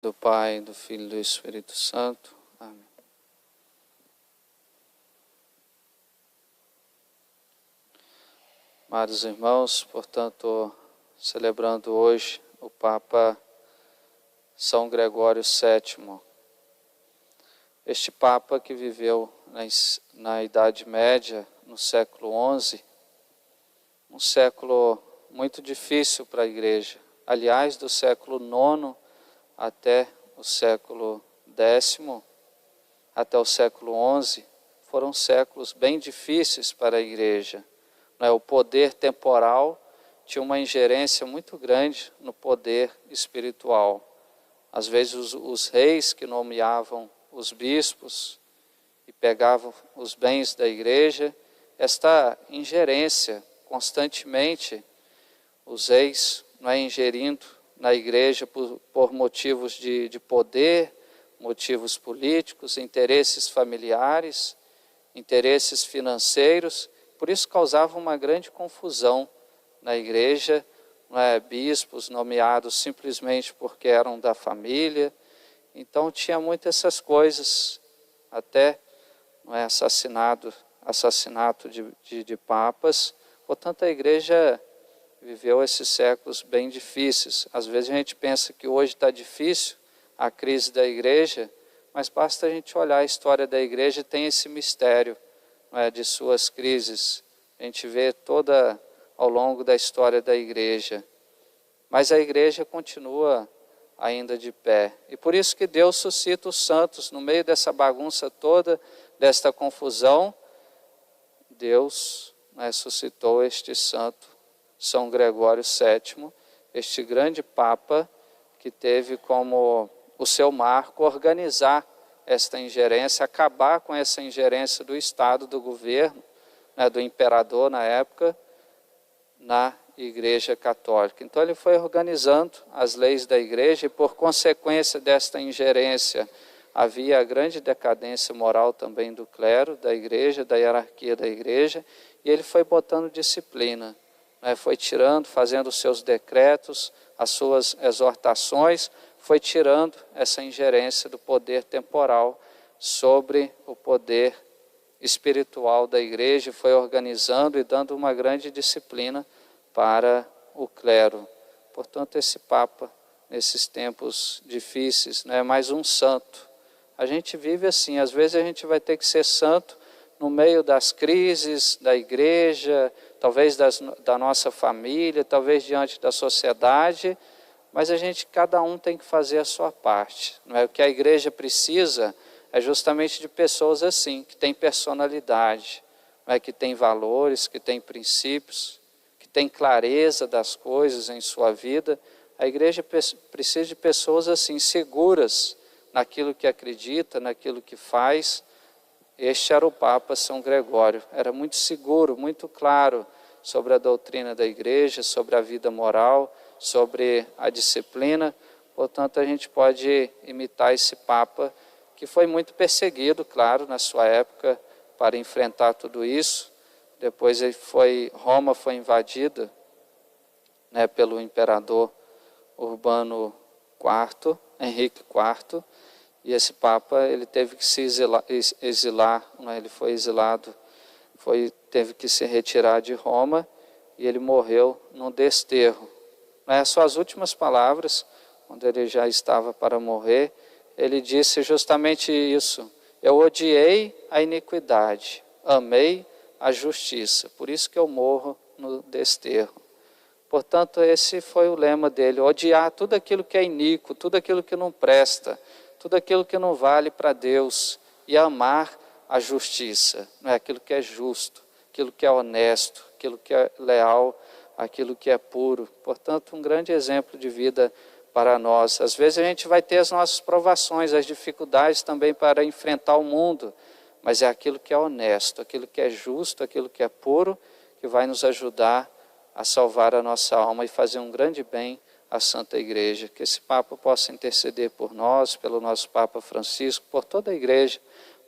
do Pai, do Filho e do Espírito Santo. Amém. Amados irmãos, portanto, celebrando hoje o Papa São Gregório VII. Este Papa que viveu na Idade Média, no século XI, um século muito difícil para a Igreja. Aliás, do século IX até o século X, até o século XI, foram séculos bem difíceis para a Igreja. O poder temporal tinha uma ingerência muito grande no poder espiritual. Às vezes os reis que nomeavam os bispos e pegavam os bens da Igreja, esta ingerência constantemente, os reis ingerindo na Igreja por motivos de poder, motivos políticos, interesses familiares, interesses financeiros. Por isso causava uma grande confusão na Igreja, bispos nomeados simplesmente porque eram da família. Então tinha muitas essas coisas, até assassinato de papas. Portanto, a Igreja viveu esses séculos bem difíceis. Às vezes a gente pensa que hoje está difícil a crise da Igreja, mas basta a gente olhar a história da Igreja, tem esse mistério de suas crises. A gente vê toda ao longo da história da Igreja. Mas a Igreja continua ainda de pé. E por isso que Deus suscita os santos no meio dessa bagunça toda, desta confusão. Deus suscitou este santo, São Gregório VII, este grande Papa que teve como o seu marco organizar esta ingerência, acabar com essa ingerência do Estado, do governo, do imperador na época, na Igreja Católica. Então ele foi organizando as leis da Igreja e por consequência desta ingerência havia a grande decadência moral também do clero, da Igreja, da hierarquia da Igreja, e ele foi botando disciplina, foi tirando, fazendo os seus decretos, as suas exortações, foi tirando essa ingerência do poder temporal sobre o poder espiritual da Igreja, foi organizando e dando uma grande disciplina para o clero. Portanto, esse Papa, nesses tempos difíceis, não é mais um santo. A gente vive assim, às vezes a gente vai ter que ser santo no meio das crises da Igreja, talvez da nossa família, talvez diante da sociedade, mas cada um tem que fazer a sua parte. Não é? O que a Igreja precisa é justamente de pessoas assim, que têm personalidade, não é? Que têm valores, que têm princípios, que têm clareza das coisas em sua vida. A Igreja precisa de pessoas assim, seguras naquilo que acredita, naquilo que faz. Este era o Papa São Gregório, era muito seguro, muito claro sobre a doutrina da Igreja, sobre a vida moral, sobre a disciplina. Portanto, a gente pode imitar esse Papa, que foi muito perseguido, claro, na sua época, para enfrentar tudo isso. Depois Roma foi invadida pelo imperador Urbano IV, Henrique IV, e esse Papa ele teve que se exilar, ele foi exilado, teve que se retirar de Roma e ele morreu num desterro. As suas últimas palavras, quando ele já estava para morrer, ele disse justamente isso: eu odiei a iniquidade, amei a justiça, por isso que eu morro no desterro. Portanto, esse foi o lema dele: odiar tudo aquilo que é iníquo, tudo aquilo que não presta, tudo aquilo que não vale para Deus, e amar a justiça, aquilo que é justo, aquilo que é honesto, aquilo que é leal, aquilo que é puro. Portanto, um grande exemplo de vida para nós. Às vezes a gente vai ter as nossas provações, as dificuldades também para enfrentar o mundo, mas é aquilo que é honesto, aquilo que é justo, aquilo que é puro, que vai nos ajudar a salvar a nossa alma e fazer um grande bem à Santa Igreja. Que esse Papa possa interceder por nós, pelo nosso Papa Francisco, por toda a Igreja,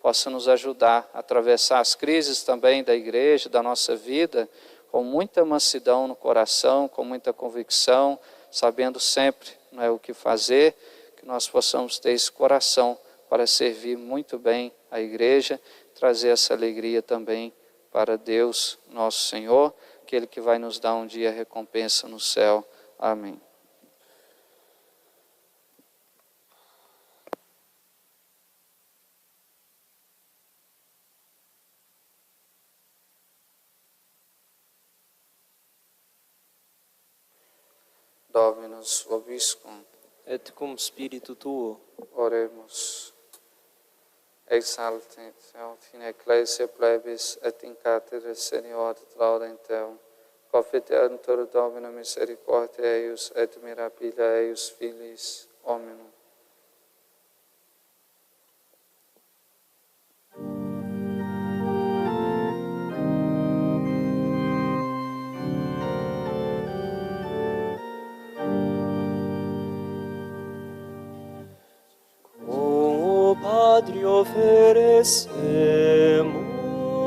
possa nos ajudar a atravessar as crises também da Igreja, da nossa vida, com muita mansidão no coração, com muita convicção, sabendo sempre o que fazer, que nós possamos ter esse coração para servir muito bem a igreja, trazer essa alegria também para Deus, nosso Senhor, aquele que vai nos dar um dia a recompensa no céu. Amém. Dominus vobiscum. Et cum spiritu tuo. Oremus. Exaltet aut in ecclesia plebis et in cathedra senior laudem confiteantur Domino misericordia eius et mirabilia eius filis hominum. O Patri oferesce